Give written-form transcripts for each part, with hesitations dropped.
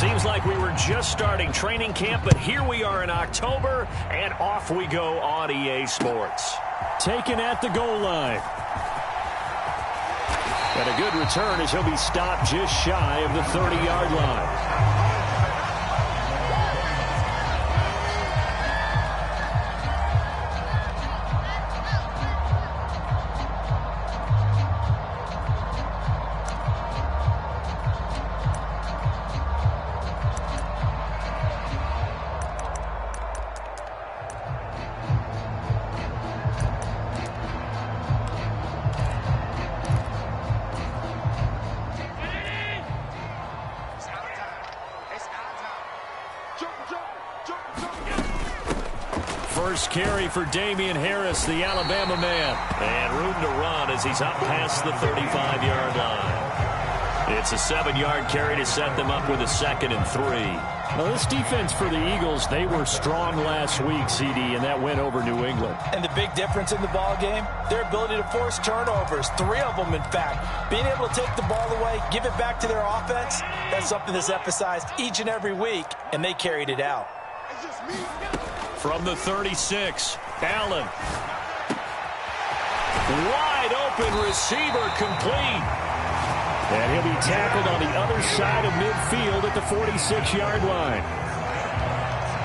Seems like we were just starting training camp, but here we are in October, and off we go on EA Sports. Taken at the goal line. And a good return as he'll be stopped just shy of the 30-yard line. First carry for Damian Harris, the Alabama man. And room to run as he's up past the 35-yard line. It's a 7-yard carry to set them up with a 2nd and 3. Now, this defense for the Eagles, they were strong last week, CD, and that went over New England. And the big difference in the ball game, their ability to force turnovers, 3 of them, in fact. Being able to take the ball away, give it back to their offense, that's something that's emphasized each and every week, and they carried it out. From the 36, Allen. Wide open receiver complete. And he'll be tackled on the other side of midfield at the 46-yard line.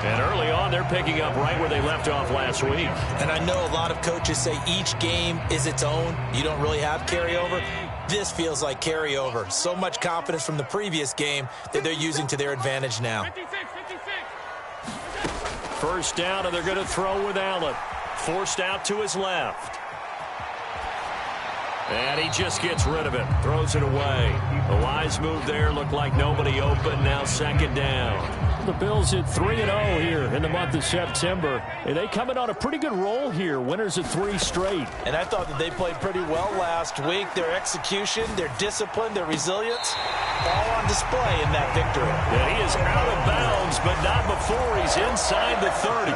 And early on, they're picking up right where they left off last week. And I know a lot of coaches say each game is its own. You don't really have carryover. This feels like carryover. So much confidence from the previous game that they're using to their advantage now. First down, and they're going to throw with Allen. Forced out to his left. And he just gets rid of it. Throws it away. A wise move there. Looked like nobody open. Now 2nd down. The Bills hit 3-0 here in the month of September. And they coming on a pretty good roll here. Winners of 3 straight. And I thought that they played pretty well last week. Their execution, their discipline, their resilience, all on display in that victory. And he is out of bounds, but not before he's inside the 30.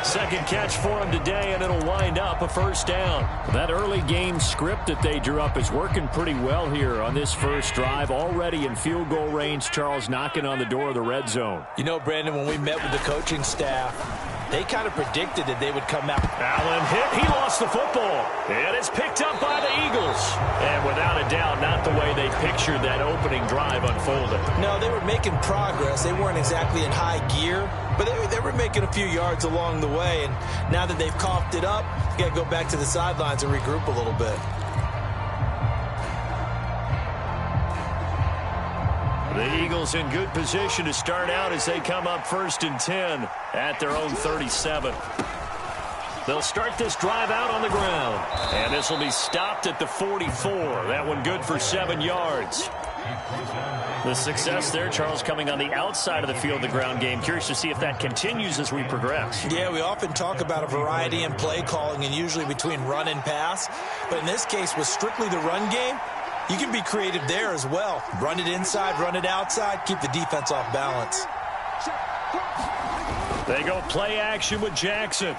Second catch for him today, and it'll wind up a first down. That early game script that they drew up is working pretty well here on this first drive. Already in field goal range, Charles knocking on the door of the red zone. You know, Brandon, when we met with the coaching staff, they kind of predicted that they would come out. Allen hit. He lost the football. And it's picked up by the Eagles. And without a doubt, not the way they pictured that opening drive unfolded. No, they were making progress. They weren't exactly in high gear, but they were making a few yards along the way. And now that they've coughed it up, you got to go back to the sidelines and regroup a little bit. The Eagles in good position to start out as they come up 1st and 10 at their own 37. They'll start this drive out on the ground. And this will be stopped at the 44. That one good for 7 yards. The success there, Charles, coming on the outside of the field, the ground game. Curious to see if that continues as we progress. Yeah, we often talk about a variety in play calling and usually between run and pass. But in this case, with strictly the run game, you can be creative there as well. Run it inside, run it outside, keep the defense off balance. They go play action with Jackson.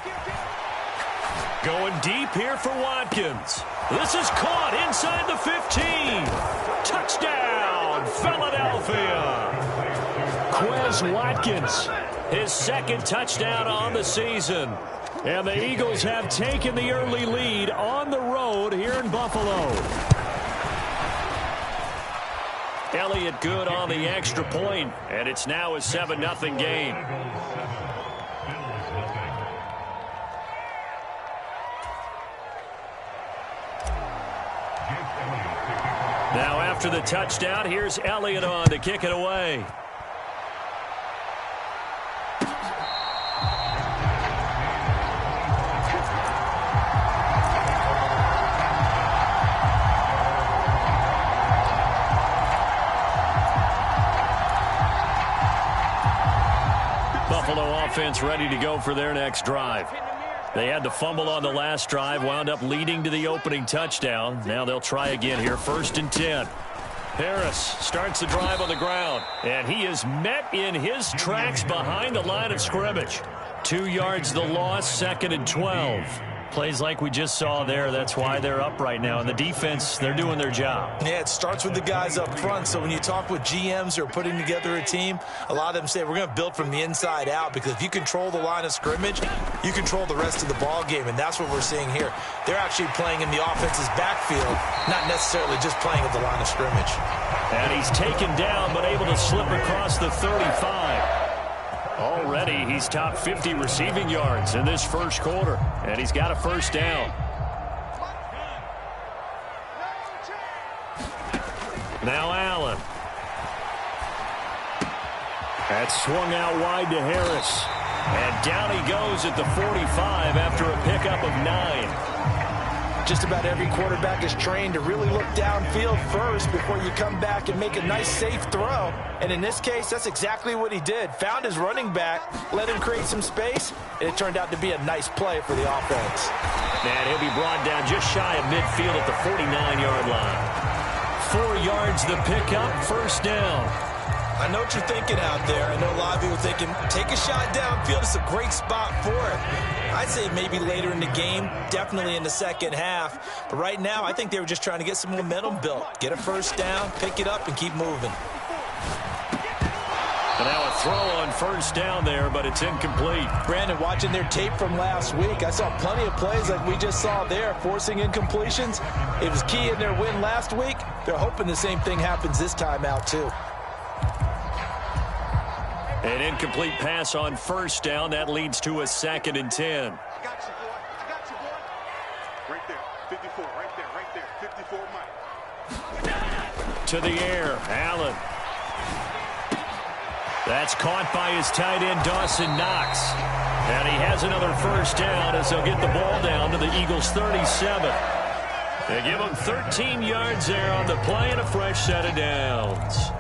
Going deep here for Watkins. This is caught inside the 15. Touchdown, Philadelphia. Quez Watkins. His 2nd touchdown on the season. And the Eagles have taken the early lead on the road here in Buffalo. Elliott good on the extra point, and it's now a 7-0 game. Now after the touchdown, here's Elliott on to kick it away. Buffalo offense ready to go for their next drive. They had the fumble on the last drive, wound up leading to the opening touchdown. Now they'll try again here, 1st and 10. Harris starts the drive on the ground, and he is met in his tracks behind the line of scrimmage. 2 yards the loss, 2nd and 12. Plays like we just saw there. That's why they're up right now. And the defense, they're doing their job. Yeah, it starts with the guys up front. So when you talk with GMs who are putting together a team, a lot of them say we're going to build from the inside out, because if you control the line of scrimmage, you control the rest of the ball game. And that's what we're seeing here. They're actually playing in the offense's backfield, not necessarily just playing at the line of scrimmage. And he's taken down, but able to slip across the 35. Already, he's top 50 receiving yards in this first quarter, and he's got a first down. Now Allen. That's swung out wide to Harris. And down he goes at the 45 after a pickup of 9. Just about every quarterback is trained to really look downfield first before you come back and make a nice, safe throw. And in this case, that's exactly what he did. Found his running back, let him create some space, and it turned out to be a nice play for the offense. And he'll be brought down just shy of midfield at the 49-yard line. 4 yards the pickup, first down. I know what you're thinking out there. I know a lot of people are thinking, take a shot downfield. It's a great spot for it. I'd say maybe later in the game, definitely in the second half. But right now, I think they were just trying to get some momentum built. Get a first down, pick it up, and keep moving. And now a throw on first down there, but it's incomplete. Brandon, watching their tape from last week, I saw plenty of plays like we just saw there, forcing incompletions. It was key in their win last week. They're hoping the same thing happens this time out, too. An incomplete pass on first down. That leads to a 2nd and 10. I got you, boy. I got you, boy. Right there. 54. Right there. Right there. 54, Mike. To the air. Allen. That's caught by his tight end, Dawson Knox. And he has another first down as they'll get the ball down to the Eagles' 37. They give him 13 yards there on the play and a fresh set of downs.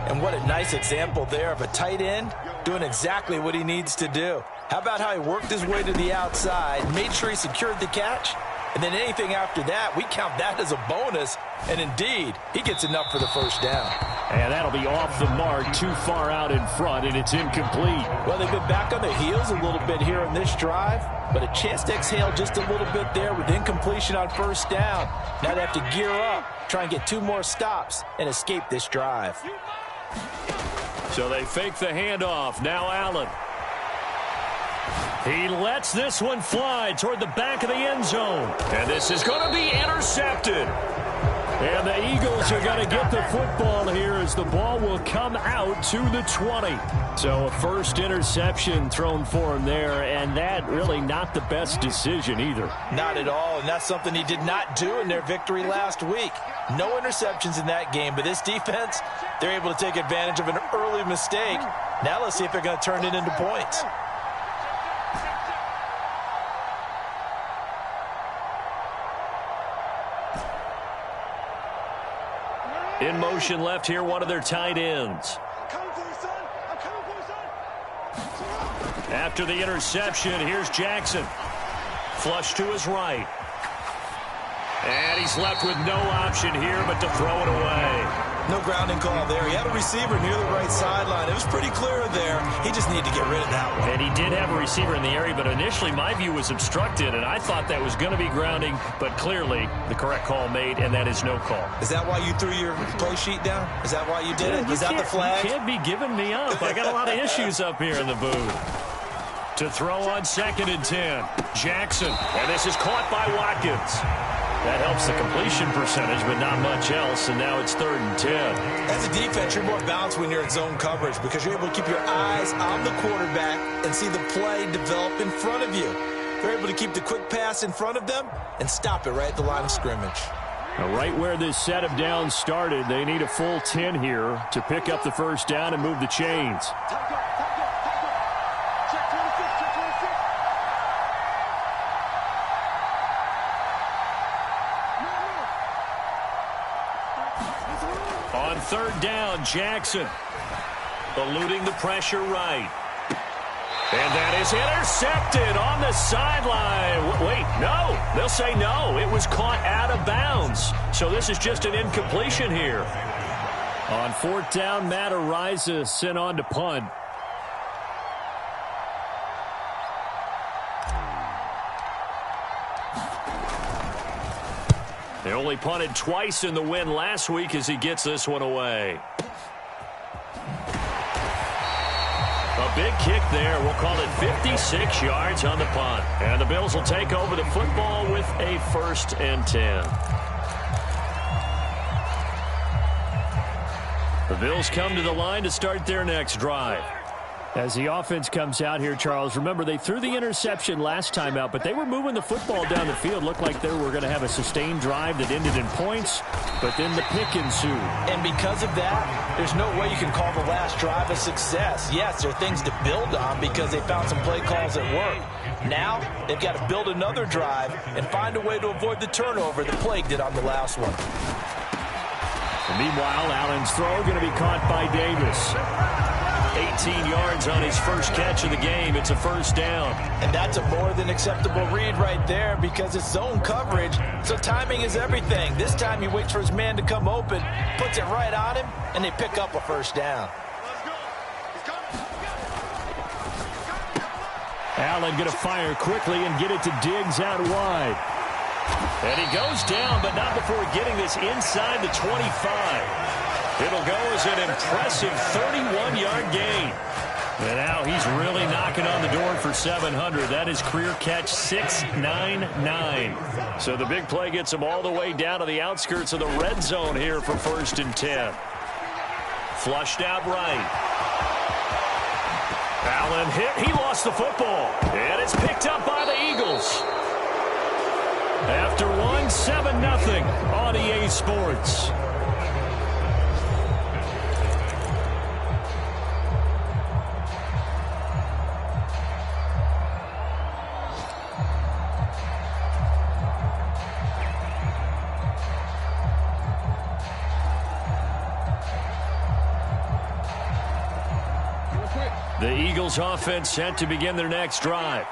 And what a nice example there of a tight end doing exactly what he needs to do. How about how he worked his way to the outside, made sure he secured the catch, and then anything after that, we count that as a bonus. And indeed, he gets enough for the first down. And that'll be off the mark, too far out in front, and it's incomplete. Well, they've been back on the heels a little bit here in this drive, but a chance to exhale just a little bit there with incompletion on first down. Now they have to gear up, try and get 2 more stops, and escape this drive. So they fake the handoff. Now Allen. He lets this one fly toward the back of the end zone. And this is going to be intercepted. And the Eagles are going to get the football here as the ball will come out to the 20. So a first interception thrown for him there, and that really not the best decision either. Not at all, and that's something he did not do in their victory last week. No interceptions in that game, but this defense, they're able to take advantage of an early mistake. Now let's see if they're going to turn it into points. In motion left here, one of their tight ends. After the interception, here's Jackson. Flush to his right. And he's left with no option here but to throw it away. No grounding call there. He had a receiver near the right sideline. It was pretty clear there. He just needed to get rid of that one. And he did have a receiver in the area, but initially my view was obstructed, and I thought that was going to be grounding, but clearly the correct call made, and that is no call. Is that why you threw your play sheet down? Is that why you did it? Is that the flag? You can't be giving me up. I got a lot of issues up here in the booth. To throw on 2nd and 10. Jackson. And this is caught by Watkins. That helps the completion percentage, but not much else, and now it's 3rd and 10. As a defense, you're more balanced when you're in zone coverage because you're able to keep your eyes on the quarterback and see the play develop in front of you. They're able to keep the quick pass in front of them and stop it right at the line of scrimmage. Now, right where this set of downs started, they need a full 10 here to pick up the first down and move the chains. On 3rd down, Jackson eluding the pressure right. And that is intercepted on the sideline. Wait, no. They'll say no. It was caught out of bounds. So this is just an incompletion here. On 4th down, Matt Ariza sent on to punt. They only punted twice in the win last week as he gets this one away. A big kick there. We'll call it 56 yards on the punt. And the Bills will take over the football with a 1st and 10. The Bills come to the line to start their next drive. As the offense comes out here, Charles, remember they threw the interception last time out, but they were moving the football down the field. Looked like they were going to have a sustained drive that ended in points, but then the pick ensued. And because of that, there's no way you can call the last drive a success. Yes, there are things to build on because they found some play calls that work. Now, they've got to build another drive and find a way to avoid the turnover the plague did on the last one. And meanwhile, Allen's throw going to be caught by Davis. 18 yards on his first catch of the game. It's a 1st down. And that's a more than acceptable read right there because it's zone coverage, so timing is everything. This time he waits for his man to come open, puts it right on him, and they pick up a 1st down. Allen going to fire quickly and get it to Diggs out wide. And he goes down, but not before getting this inside the 25. It'll go as an impressive 31-yard gain. And now he's really knocking on the door for 700. That is career catch 699. So the big play gets him all the way down to the outskirts of the red zone here for 1st and 10. Flushed out right. Allen hit. He lost the football. And it's picked up by the Eagles. After 7-0 on EA Sports. The Eagles offense set to begin their next drive.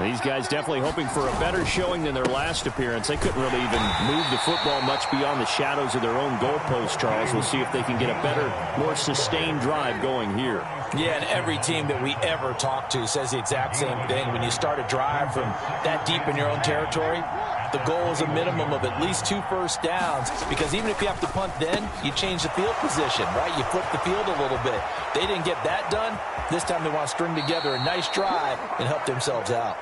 These guys definitely hoping for a better showing than their last appearance. They couldn't really even move the football much beyond the shadows of their own goalpost, Charles. We'll see if they can get a better, more sustained drive going here. Yeah, and every team that we ever talk to says the exact same thing. When you start a drive from that deep in your own territory, the goal is a minimum of at least 2 1st downs, because even if you have to punt then, you change the field position, right? You flip the field a little bit. They didn't get that done. This time they want to string together a nice drive and help themselves out.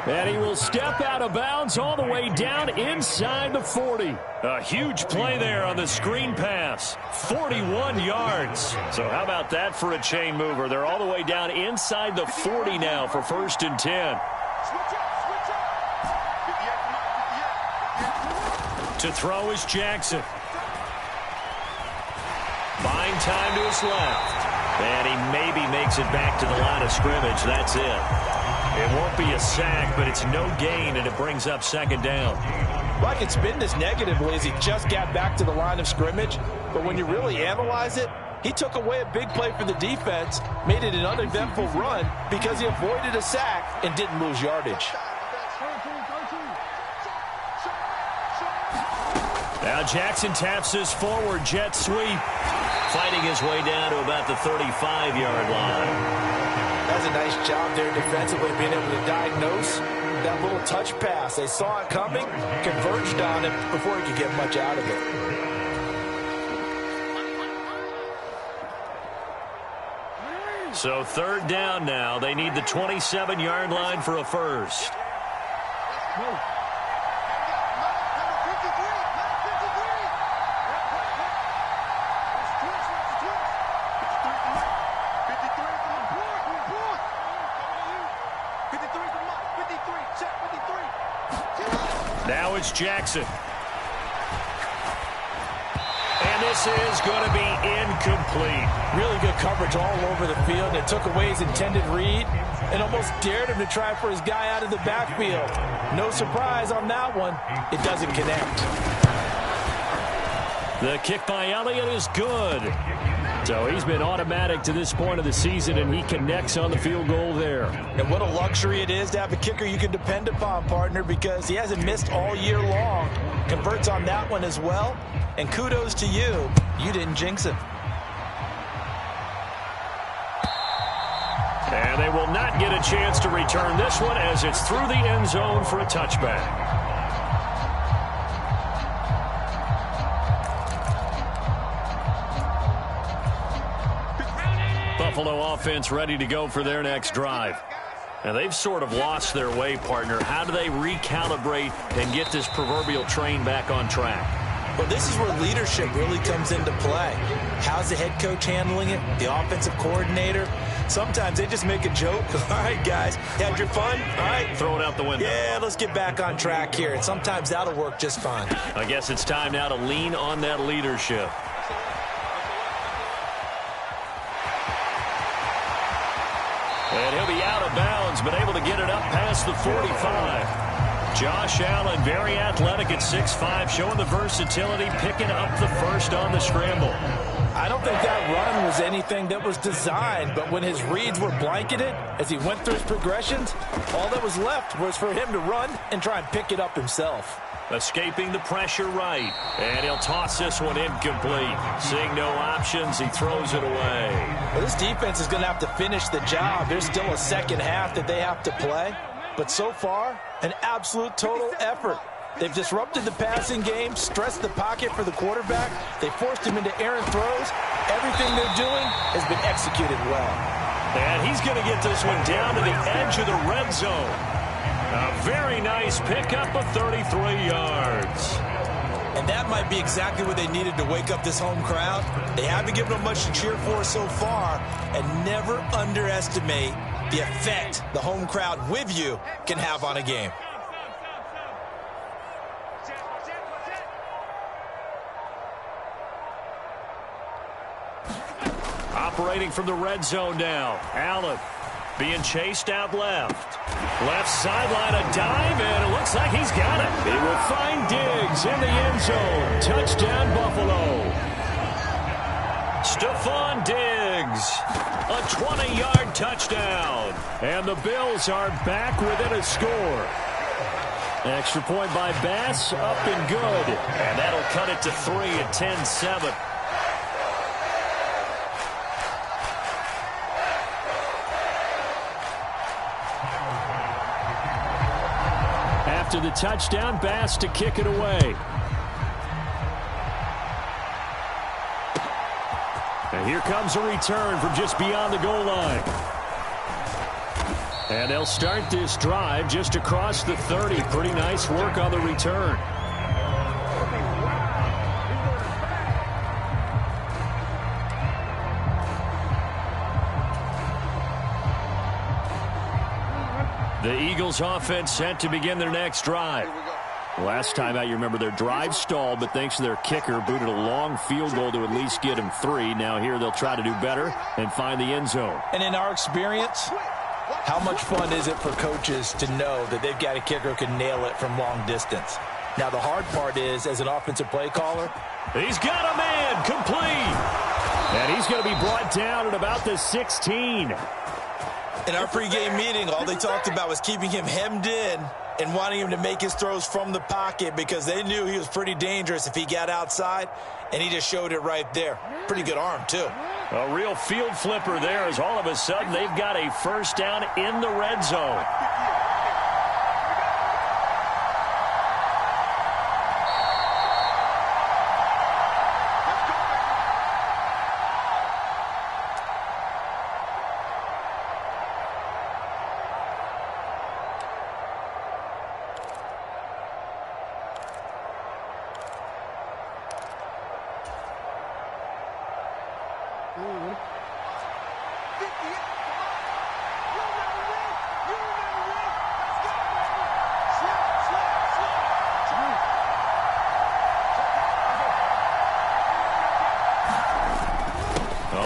And he will step out of bounds all the way down inside the 40. A huge play there on the screen pass. 41 yards. So how about that for a chain mover? They're all the way down inside the 40 now for 1st and 10. To throw is Jackson. Buying time to his left. And he maybe makes it back to the line of scrimmage. That's it. It won't be a sack, but it's no gain, and it brings up 2nd down. Well, I can spin this negatively as he just got back to the line of scrimmage. But when you really analyze it, he took away a big play for the defense, made it an uneventful run because he avoided a sack and didn't lose yardage. Now Jackson taps his forward jet sweep, fighting his way down to about the 35-yard line. That's a nice job there defensively, being able to diagnose that little touch pass. They saw it coming, converged on it before he could get much out of it. So 3rd down now. They need the 27-yard line for a 1st. Now it's Jackson. And this is going to be incomplete. Really good coverage all over the field, and it took away his intended read and almost dared him to try for his guy out of the backfield. No surprise on that one. It doesn't connect. The kick by Elliott is good. So he's been automatic to this point of the season, and he connects on the field goal there. And what a luxury it is to have a kicker you can depend upon, partner, because he hasn't missed all year long. Converts on that one as well. And kudos to you. You didn't jinx him. And they will not get a chance to return this one as it's through the end zone for a touchback. Buffalo offense ready to go for their next drive. And they've sort of lost their way, partner. How do they recalibrate and get this proverbial train back on track? Well, this is where leadership really comes into play. How's the head coach handling it? The offensive coordinator? Sometimes they just make a joke. All right, guys, had your fun? All right. Throw it out the window. Yeah, let's get back on track here. And sometimes that'll work just fine. I guess it's time now to lean on that leadership. And he'll be out of bounds, but able to get it up past the 45. Josh Allen, very athletic at 6'5", showing the versatility, picking up the first on the scramble. I don't think that run was anything that was designed, but when his reads were blanketed, as he went through his progressions, all that was left was for him to run and try and pick it up himself. Escaping the pressure right, and he'll toss this one incomplete. Seeing no options, he throws it away. Well, this defense is going to have to finish the job. There's still a second half that they have to play, but so far, an absolute total effort. They've disrupted the passing game, stressed the pocket for the quarterback. They forced him into errant throws. Everything they're doing has been executed well. And he's going to get this one down to the edge of the red zone. A very nice pickup of 33 yards. And that might be exactly what they needed to wake up this home crowd. They haven't given them much to cheer for so far, and never underestimate the effect the home crowd with you can have on a game. Operating from the red zone now. Allen being chased out left. Left sideline, a dive, and it looks like he's got it. He will find Diggs in the end zone. Touchdown, Buffalo. Stephon Diggs, a 20-yard touchdown. And the Bills are back within a score. Extra point by Bass, up and good. And that'll cut it to 3 at 10-7. After the touchdown, Bass to kick it away. And here comes a return from just beyond the goal line. And they'll start this drive just across the 30. Pretty nice work on the return. The Eagles offense set to begin their next drive. Last time out, you remember their drive stalled, but thanks to their kicker, booted a long field goal to at least get him 3. Now here they'll try to do better and find the end zone. And in our experience, how much fun is it for coaches to know that they've got a kicker who can nail it from long distance? Now the hard part is, as an offensive play caller, he's got a man, complete. And he's going to be brought down at about the 16. In our pregame meeting, all they talked about was keeping him hemmed in and wanting him to make his throws from the pocket because they knew he was pretty dangerous if he got outside, and he just showed it right there. Pretty good arm, too. A real field flipper there as all of a sudden they've got a first down in the red zone.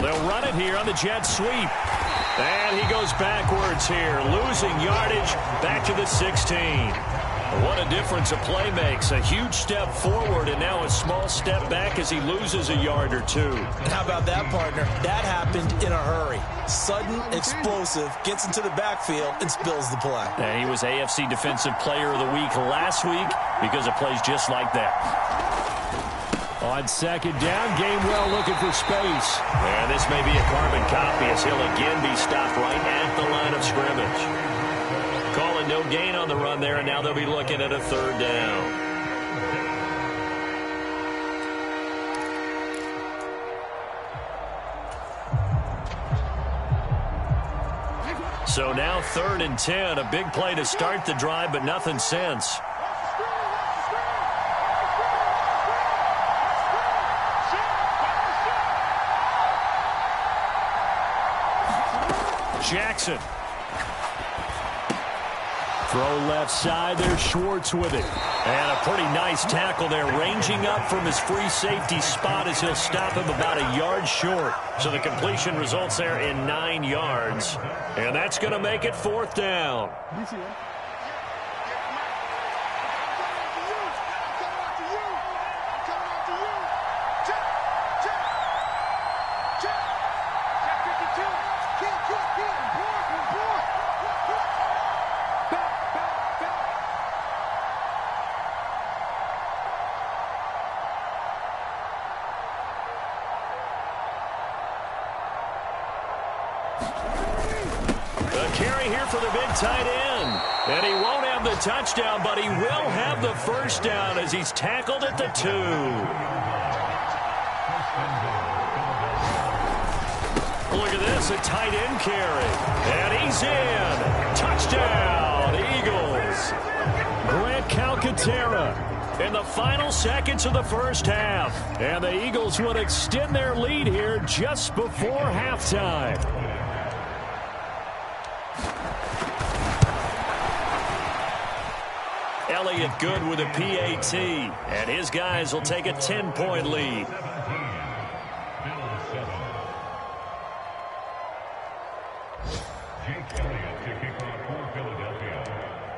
They'll run it here on the jet sweep. And he goes backwards here, losing yardage back to the 16. What a difference a play makes. A huge step forward and now a small step back as he loses a yard or 2. And how about that, partner? That happened in a hurry. Sudden, explosive, gets into the backfield and spills the play. And he was AFC Defensive Player of the Week last week because of plays just like that. On second down, Gainwell looking for space. And this may be a carbon copy as he'll again be stopped right at the line of scrimmage. Calling no gain on the run there, and now they'll be looking at a third down. So now 3rd and 10. A big play to start the drive, but nothing since. Jackson. Throw left side. There's Schwartz with it. And a pretty nice tackle there, ranging up from his free safety spot as he'll stop him about a yard short. So the completion results there in 9 yards. And that's going to make it 4th down. For the big tight end. And he won't have the touchdown, but he will have the first down as he's tackled at the 2. Look at this, a tight end carry. And he's in. Touchdown, Eagles. Grant Calcaterra in the final seconds of the first half. And the Eagles will extend their lead here just before halftime. Elliott good with a PAT, and his guys will take a 10-point lead.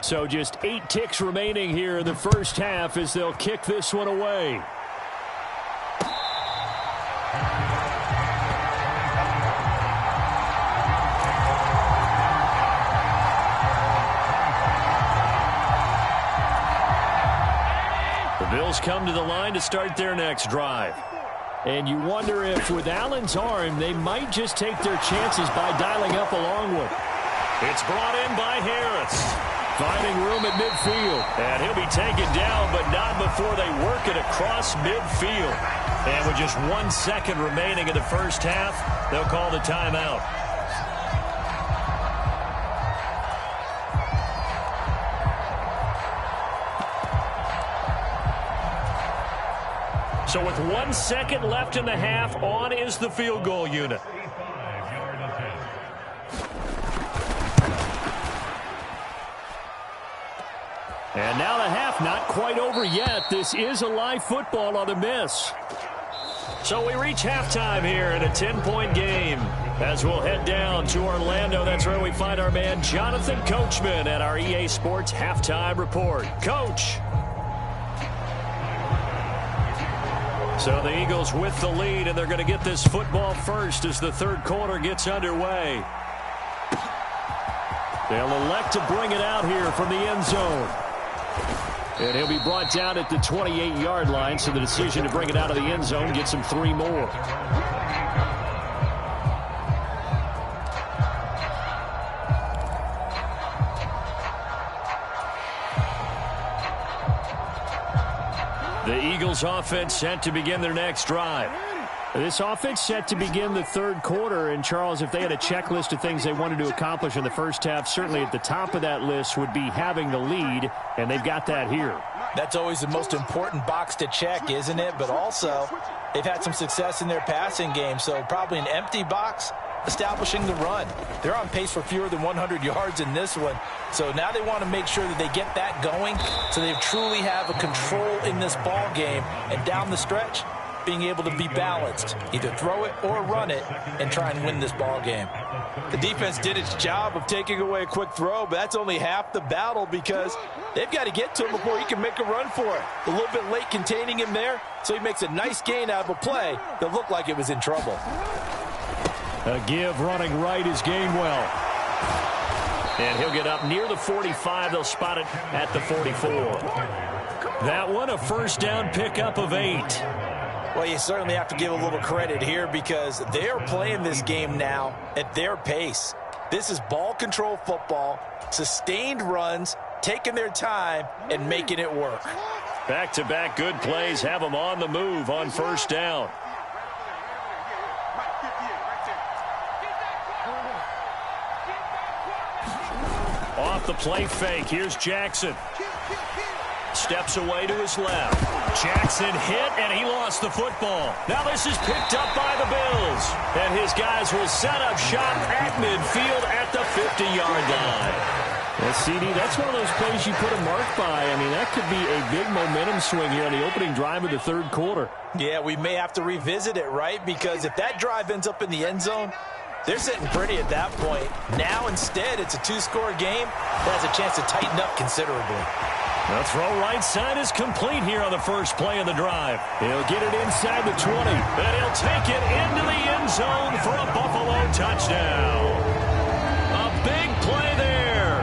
So just 8 ticks remaining here in the first half as they'll kick this one away. Bills come to the line to start their next drive. And you wonder if with Allen's arm, they might just take their chances by dialing up a long one. It's brought in by Harris. Finding room at midfield. And he'll be taken down, but not before they work it across midfield. And with just 1 second remaining in the first half, they'll call the timeout. So with 1 second left in the half, on is the field goal unit. And now the half not quite over yet. This is a live football on the miss. So we reach halftime here in a 10-point game. As we'll head down to Orlando, that's where we find our man Jonathan Coachman at our EA Sports Halftime Report. Coach. So the Eagles with the lead, and they're going to get this football first as the third quarter gets underway. They'll elect to bring it out here from the end zone. And he'll be brought down at the 28-yard line, so the decision to bring it out of the end zone gets him 3 more. The Eagles offense set to begin their next drive. This offense set to begin the third quarter. And, Charles, if they had a checklist of things they wanted to accomplish in the first half, certainly at the top of that list would be having the lead, and they've got that here. That's always the most important box to check, isn't it? But also, they've had some success in their passing game, so probably an empty box establishing the run. They're on pace for fewer than 100 yards in this one. So now they want to make sure that they get that going so they truly have a control in this ball game. And down the stretch, being able to be balanced. Either throw it or run it and try and win this ball game. The defense did its job of taking away a quick throw, but that's only half the battle because they've got to get to him before he can make a run for it. A little bit late containing him there, so he makes a nice gain out of a play that looked like it was in trouble. A give running right is Gainwell. And he'll get up near the 45. They'll spot it at the 44. That one, a first down pickup of 8. Well, you certainly have to give a little credit here because they're playing this game now at their pace. This is ball control football, sustained runs, taking their time, and making it work. Back-to-back good plays have them on the move on first down. off the play fake. Here's Jackson. Steps away to his left. Jackson hit, and he lost the football. Now this is picked up by the Bills. And his guys will set up shop at midfield at the 50-yard line. Well, CD, that's one of those plays you put a mark by. I mean, that could be a big momentum swing here on the opening drive of the third quarter. Yeah, we may have to revisit it, right? Because if that drive ends up in the end zone, they're sitting pretty at that point. Now, instead, it's a two-score game that has a chance to tighten up considerably. The throw right side is complete here on the first play of the drive. He'll get it inside the 20, and he'll take it into the end zone for a Buffalo touchdown. A big play there.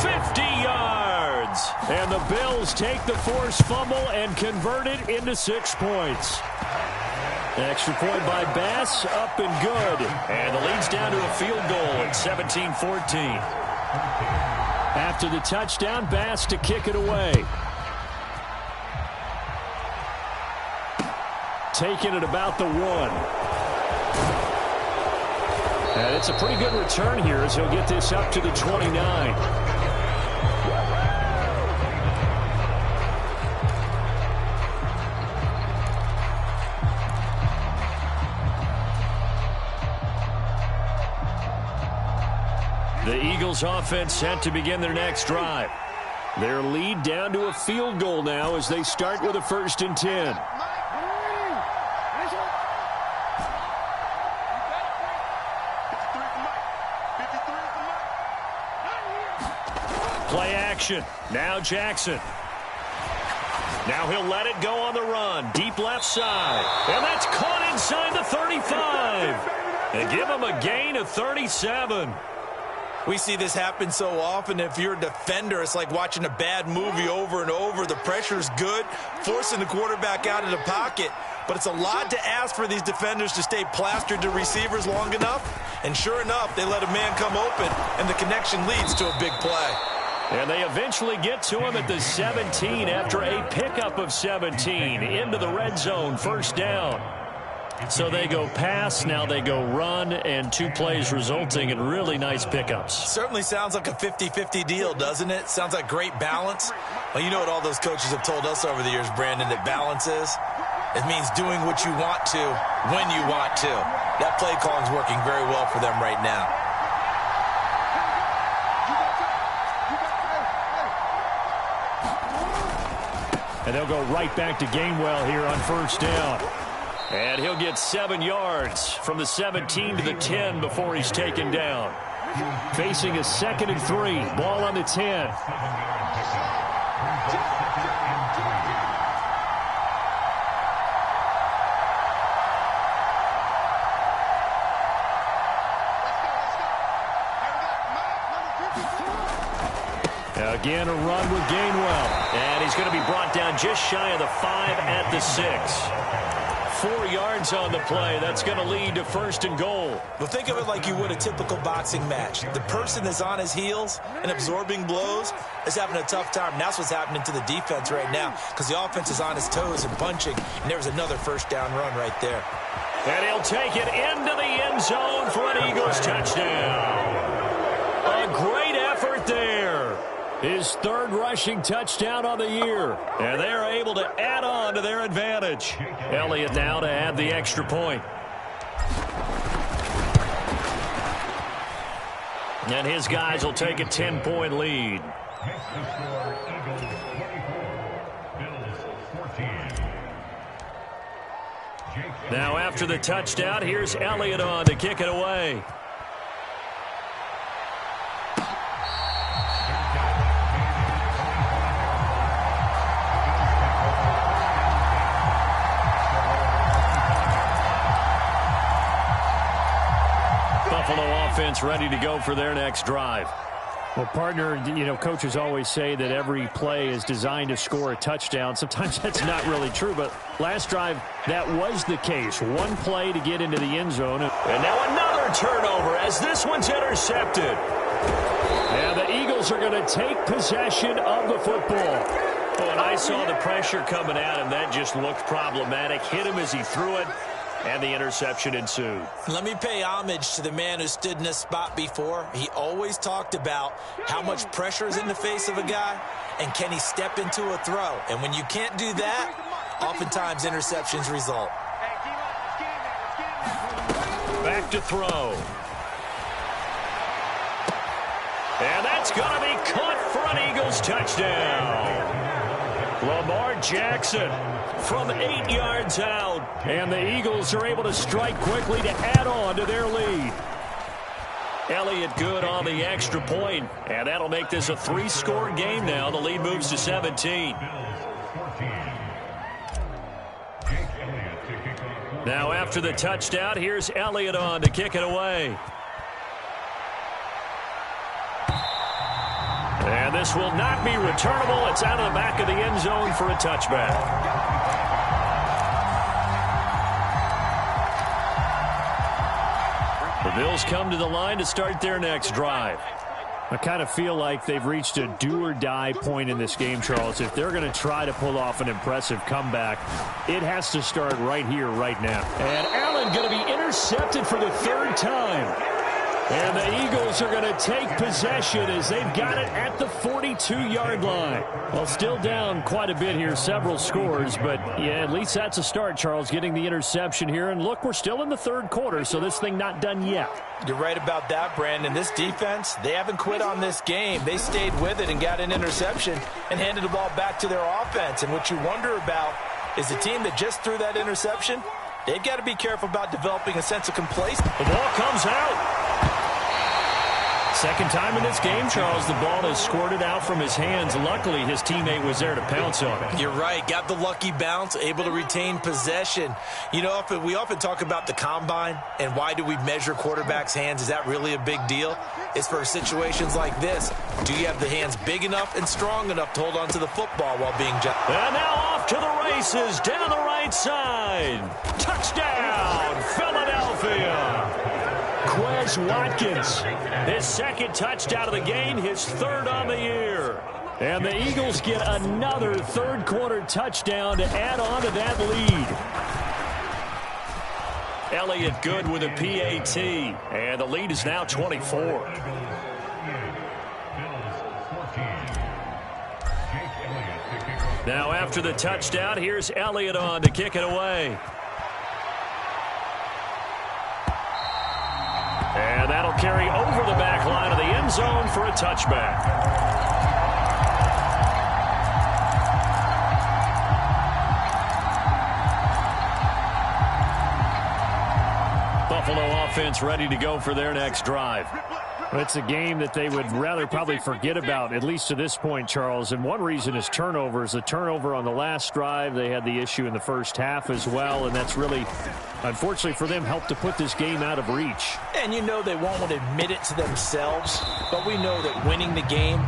50 yards. And the Bills take the forced fumble and convert it into 6 points. Extra point by Bass, up and good. And the lead's down to a field goal at 17-14. After the touchdown, Bass to kick it away. Taking it about the 1. And it's a pretty good return here as he'll get this up to the 29. The Eagles offense set to begin their next drive. Their lead down to a field goal now as they start with a 1st and 10. Play action. Now Jackson. Now he'll let it go on the run. Deep left side. And that's caught inside the 35. And give him a gain of 37. We see this happen so often. If you're a defender, it's like watching a bad movie over and over. The pressure's good, forcing the quarterback out of the pocket. But it's a lot to ask for these defenders to stay plastered to receivers long enough. And sure enough, they let a man come open, and the connection leads to a big play. And they eventually get to him at the 17 after a pickup of 17 into the red zone, 1st down. So they go pass, now they go run, and 2 plays resulting in really nice pickups. Certainly sounds like a 50-50 deal, doesn't it? Sounds like great balance. Well, you know what all those coaches have told us over the years, Brandon, that balance is? It means doing what you want to, when you want to. That play calling's working very well for them right now. And they'll go right back to Gainwell here on 1st down. And he'll get 7 yards from the 17 to the 10 before he's taken down. Facing a 2nd and 3. Ball on the 10. Again, a run with Gainwell. And he's going to be brought down just shy of the 5 at the 6. 4 yards on the play. That's going to lead to 1st and goal. Well, think of it like you would a typical boxing match. The person that's on his heels and absorbing blows is having a tough time. And that's what's happening to the defense right now because the offense is on his toes and punching. And there's another 1st down run right there. And he'll take it into the end zone for an Eagles touchdown. A great effort there. His 3rd rushing touchdown on the year. And they're able to add on to their advantage. Elliott now to add the extra point. And his guys will take a 10-point lead. Now after the touchdown, here's Elliott on to kick it away. Buffalo offense ready to go for their next drive. Well, partner, you know, coaches always say that every play is designed to score a touchdown. Sometimes that's not really true, but last drive, that was the case. 1 play to get into the end zone. And now another turnover as this one's intercepted. And the Eagles are going to take possession of the football. Oh, and I saw the pressure coming at him. That just looked problematic. Hit him as he threw it. and the interception ensued. Let me pay homage to the man who stood in this spot before. He always talked about how much pressure is in the face of a guy, and can he step into a throw. And when you can't do that, oftentimes interceptions result. Back to throw. And that's going to be caught for an Eagles touchdown. Lamar Jackson from 8 yards out. And the Eagles are able to strike quickly to add on to their lead. Elliott good on the extra point, and that'll make this a 3-score game now. The lead moves to 17. Now after the touchdown, here's Elliott on to kick it away. And this will not be returnable. It's out of the back of the end zone for a touchback. The Bills come to the line to start their next drive. I kind of feel like they've reached a do-or-die point in this game, Charles. If they're going to try to pull off an impressive comeback, it has to start right here, right now. And Allen going to be intercepted for the 3rd time. And the Eagles are going to take possession as they've got it at the 42-yard line. Well, still down quite a bit here, several scores, but yeah, at least that's a start, Charles, getting the interception here. And look, we're still in the 3rd quarter, so this thing not done yet. You're right about that, Brandon. This defense, they haven't quit on this game. They stayed with it and got an interception and handed the ball back to their offense. And what you wonder about is the team that just threw that interception, they've got to be careful about developing a sense of complacency. The ball comes out. Second time in this game, Charles, the ball has squirted out from his hands. Luckily, his teammate was there to pounce on it. You're right. Got the lucky bounce, able to retain possession. You know, we often talk about the combine and why do we measure quarterbacks' hands. Is that really a big deal? It's for situations like this. Do you have the hands big enough and strong enough to hold on to the football while being jumped? And now off to the races down the right side. Touchdown, Philadelphia. Quez Watkins, his 2nd touchdown of the game, his 3rd on the year. And the Eagles get another 3rd quarter touchdown to add on to that lead. Elliott good with a PAT, and the lead is now 24. Now after the touchdown, here's Elliott on to kick it away. And that'll carry over the back line of the end zone for a touchback. Buffalo offense ready to go for their next drive. It's a game that they would rather probably forget about, at least to this point, Charles. And one reason is turnovers. A turnover on the last drive. They had the issue in the first half as well, and that's really, unfortunately for them, helped to put this game out of reach. And you know they won't want to admit it to themselves, but we know that winning the game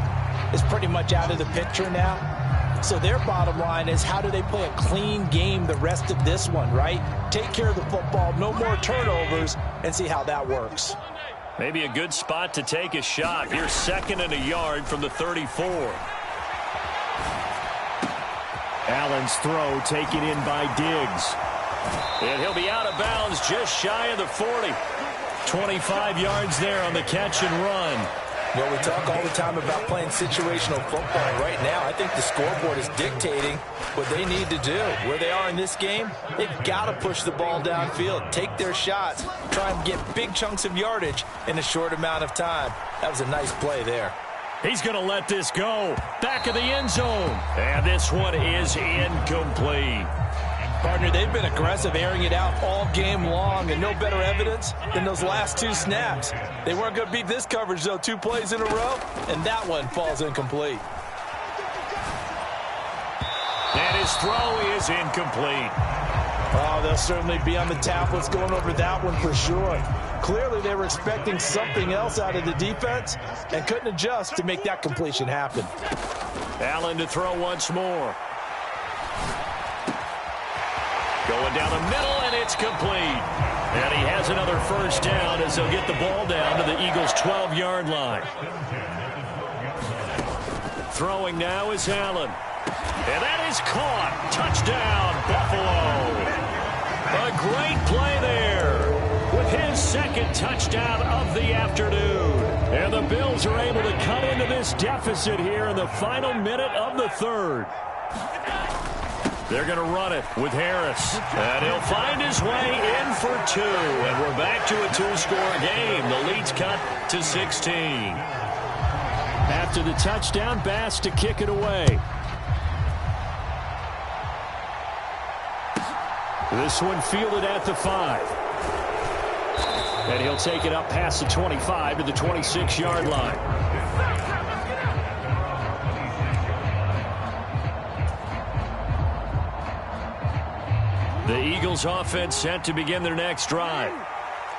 is pretty much out of the picture now. So their bottom line is, how do they play a clean game the rest of this one, right? Take care of the football, no more turnovers, and see how that works. Maybe a good spot to take a shot. Here's 2nd and a yard from the 34. Allen's throw taken in by Diggs. And he'll be out of bounds just shy of the 40. 25 yards there on the catch and run. Well, we talk all the time about playing situational football. Right now, I think the scoreboard is dictating what they need to do. Where they are in this game, they've got to push the ball downfield, take their shots, try and get big chunks of yardage in a short amount of time. That was a nice play there. He's going to let this go. Back of the end zone. And this one is incomplete. Partner, they've been aggressive, airing it out all game long, and no better evidence than those last 2 snaps. They weren't going to beat this coverage, though, 2 plays in a row, and that one falls incomplete. And his throw is incomplete. Oh, they'll certainly be on the tablets going over that one for sure. Clearly, they were expecting something else out of the defense and couldn't adjust to make that completion happen. Allen to throw once more. Going down the middle, and it's complete. And he has another 1st down as they'll get the ball down to the Eagles' 12-yard line. Throwing now is Allen. And that is caught. Touchdown, Buffalo. A great play there with his second touchdown of the afternoon. And the Bills are able to cut into this deficit here in the final minute of the third. They're going to run it with Harris. And he'll find his way in for two. And we're back to a two-score game. The lead's cut to 16. After the touchdown, Bass to kick it away. This one fielded at the 5. And he'll take it up past the 25 to the 26-yard line. The Eagles offense set to begin their next drive.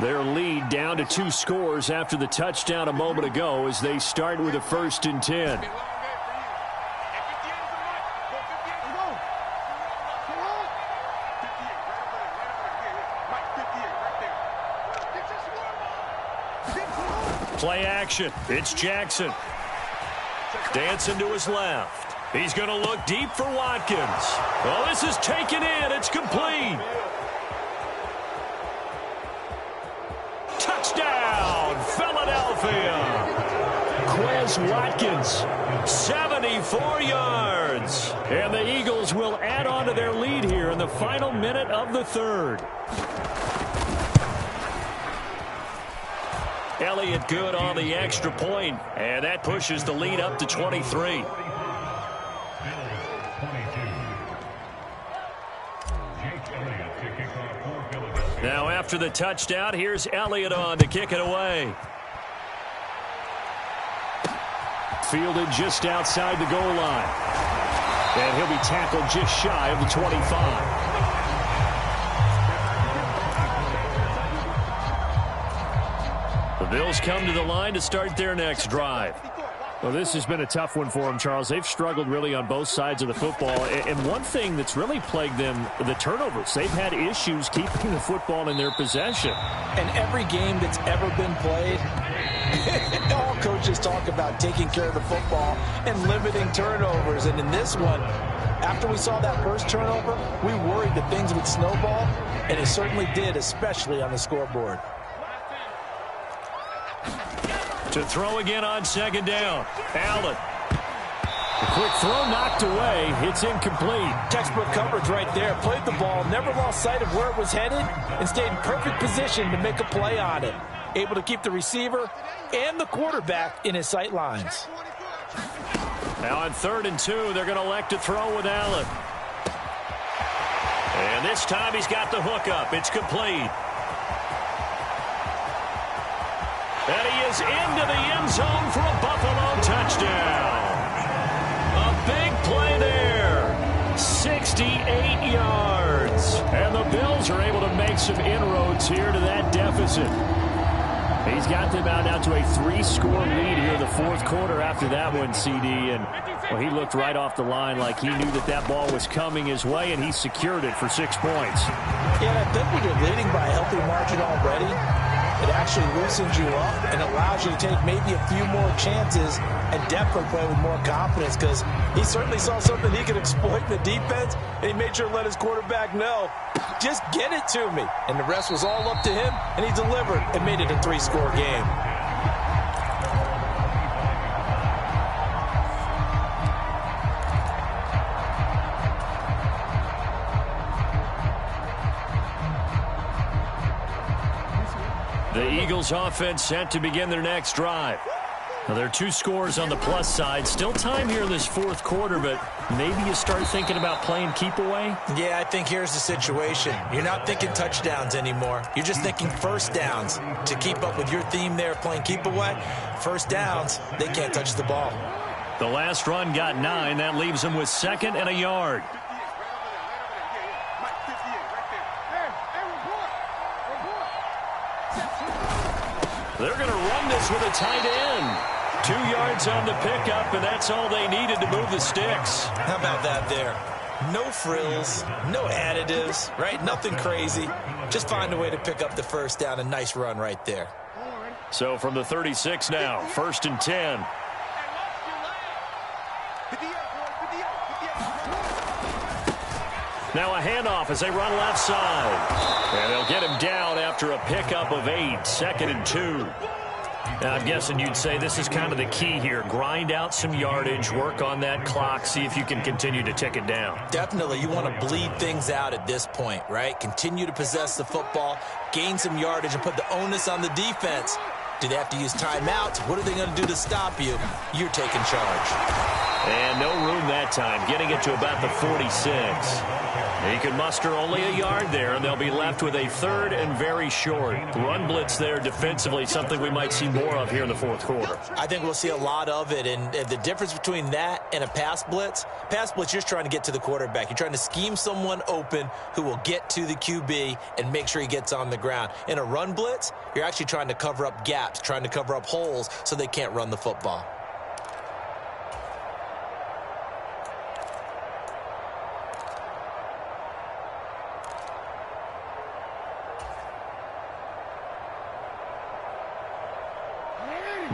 Their lead down to 2 scores after the touchdown a moment ago as they start with a 1st and 10. Play action. It's Jackson. Dancing to his left. He's going to look deep for Watkins. Oh, this is taken in. It's complete. Touchdown, Philadelphia. Quez Watkins, 74 yards. And the Eagles will add on to their lead here in the final minute of the third. Elliott good on the extra point, and that pushes the lead up to 23. Now after the touchdown, here's Elliott on to kick it away. Fielded just outside the goal line. And he'll be tackled just shy of the 25. The Bills come to the line to start their next drive. Well, this has been a tough one for them, Charles. They've struggled really on both sides of the football. And one thing that's really plagued them, the turnovers. They've had issues keeping the football in their possession. And every game that's ever been played, all coaches talk about taking care of the football and limiting turnovers. And in this one, after we saw that first turnover, we worried that things would snowball. And it certainly did, especially on the scoreboard. To throw again on 2nd down. Allen. A quick throw knocked away. It's incomplete. Textbook coverage right there. Played the ball, never lost sight of where it was headed, and stayed in perfect position to make a play on it. Able to keep the receiver and the quarterback in his sight lines. Now on 3rd and 2, they're going to elect to throw with Allen. And this time he's got the hook up. It's complete. And he is into the end zone for a Buffalo touchdown. A big play there. 68 yards. And the Bills are able to make some inroads here to that deficit. He's got them out now to a 3-score lead here in the 4th quarter after that one, CD. And well, he looked right off the line like he knew that that ball was coming his way, and he secured it for 6 points. Yeah, I think when you're leading by a healthy margin already, it actually loosens you up and allows you to take maybe a few more chances and definitely play with more confidence, because he certainly saw something he could exploit in the defense, and he made sure to let his quarterback know, just get it to me. And the rest was all up to him, and he delivered and made it a 3-score game. The Eagles offense set to begin their next drive. Now, there are 2 scores on the plus side. Still time here in this 4th quarter, but maybe you start thinking about playing keep away? Yeah, I think here's the situation. You're not thinking touchdowns anymore. You're just thinking first downs. To keep up with your theme there, playing keep away, first downs, they can't touch the ball. The last run got 9. That leaves them with 2nd and a yard. They're going to run this with a tight end. 2 yards on the pickup, and that's all they needed to move the sticks. How about that there? No frills, no additives, right? Nothing crazy. Just find a way to pick up the first down. A nice run right there. So from the 36 now, 1st and 10. Now a handoff as they run left side. And they'll get him down after a pickup of 8, 2nd and 2. Now, I'm guessing you'd say this is kind of the key here. Grind out some yardage, work on that clock, see if you can continue to tick it down. Definitely. You want to bleed things out at this point, right? Continue to possess the football, gain some yardage, and put the onus on the defense. Do they have to use timeouts? What are they going to do to stop you? You're taking charge. And no room that time, getting it to about the 46. He can muster only a yard there, and they'll be left with a 3rd and very short. Run blitz there defensively, something we might see more of here in the 4th quarter. I think we'll see a lot of it, and the difference between that and a pass blitz, you're just trying to get to the quarterback. You're trying to scheme someone open who will get to the QB and make sure he gets on the ground. In a run blitz, you're actually trying to cover up gaps, trying to cover up holes so they can't run the football.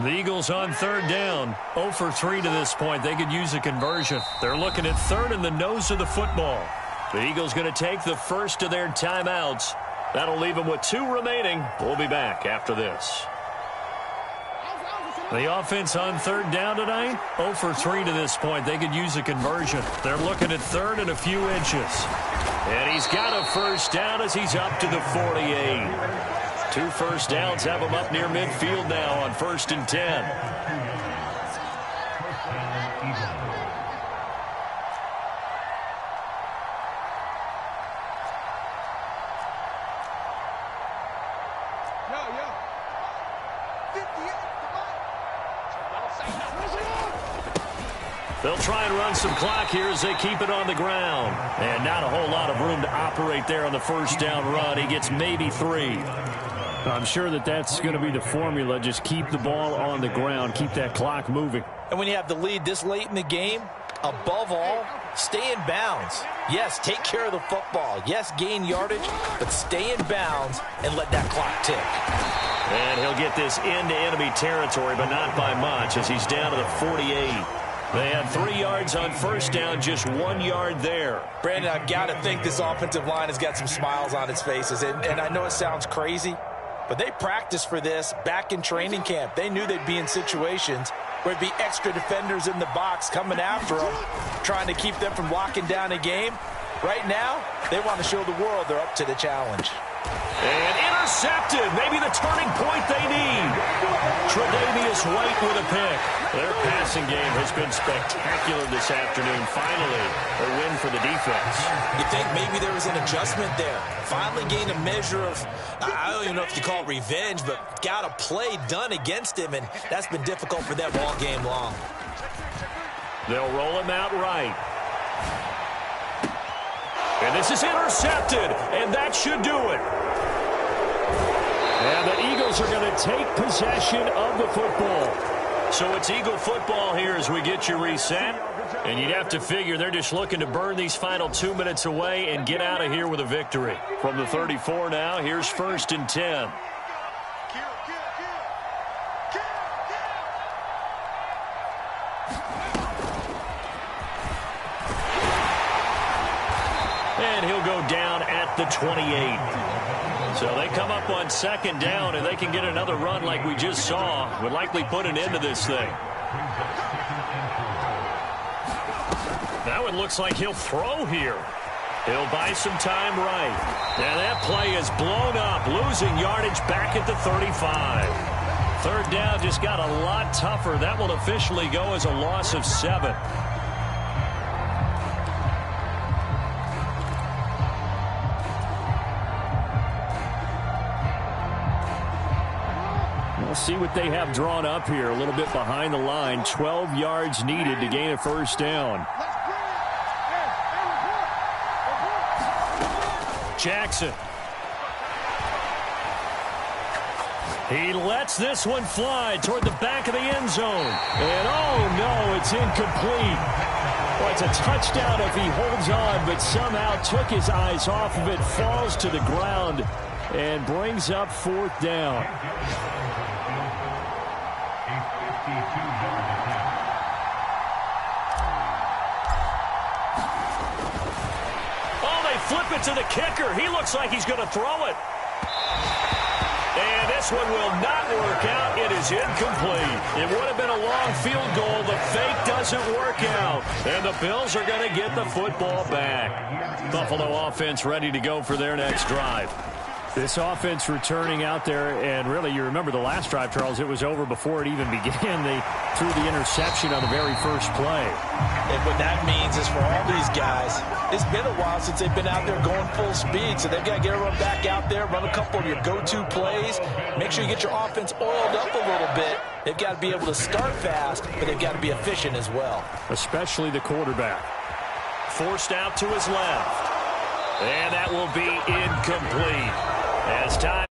The Eagles on 3rd down. 0 for 3 to this point. They could use a conversion. They're looking at 3rd in the nose of the football. The Eagles going to take the first of their timeouts. That'll leave them with 2 remaining. We'll be back after this. The offense on 3rd down tonight. 0 for 3 to this point. They could use a conversion. They're looking at 3rd and a few inches. And he's got a first down as he's up to the 48. 2 first downs have him up near midfield now on 1st and 10. They'll try and run some clock here as they keep it on the ground. And not a whole lot of room to operate there on the first down run. He gets maybe 3. I'm sure that's going to be the formula. Just keep the ball on the ground. Keep that clock moving. And when you have the lead this late in the game, above all, stay in bounds. Yes, take care of the football. Yes, gain yardage, but stay in bounds and let that clock tick. And he'll get this into enemy territory, but not by much as he's down to the 48. They had 3 yards on first down, just 1 yard there. Brandon, I've got to think this offensive line has got some smiles on its faces. And I know it sounds crazy, but they practiced for this back in training camp. They knew they'd be in situations where there'd be extra defenders in the box coming after them, trying to keep them from locking down a game. Right now, they want to show the world they're up to the challenge. And intercepted. Maybe the turning point they need. Tre'Davious White with a pick. Their passing game has been spectacular this afternoon. Finally, a win for the defense. You think maybe there was an adjustment there. Finally gained a measure of, I don't even know if you call it revenge, but got a play done against him, and that's been difficult for them all game long. They'll roll him out right. And this is intercepted, and that should do it. And the Eagles are going to take possession of the football. So it's Eagle football here as we get you reset. And you'd have to figure they're just looking to burn these final 2 minutes away and get out of here with a victory. From the 34 now, here's 1st and 10. And he'll go down at the 28. So they come up on 2nd down, and they can get another run like we just saw. Would likely put an end to this thing. Now it looks like he'll throw here. He'll buy some time right. And that play is blown up, losing yardage back at the 35. 3rd down just got a lot tougher. That will officially go as a loss of 7. We'll see what they have drawn up here. A little bit behind the line. 12 yards needed to gain a first down. Jackson. He lets this one fly toward the back of the end zone. And oh no, it's incomplete. Well, it's a touchdown if he holds on, but somehow took his eyes off of it, falls to the ground, and brings up 4th down. flip it to the kicker. He looks like he's going to throw it. And this one will not work out. It is incomplete. It would have been a long field goal. The fake doesn't work out. And the Bills are going to get the football back. Buffalo offense ready to go for their next drive. This offense returning out there, and really, you remember the last drive, Charles, it was over before it even began. They threw the interception on the very first play. And what that means is for all these guys, it's been a while since they've been out there going full speed, so they've got to get everyone back out there, run a couple of your go-to plays, make sure you get your offense oiled up a little bit. They've got to be able to start fast, but they've got to be efficient as well. Especially the quarterback. Forced out to his left. And that will be incomplete. As time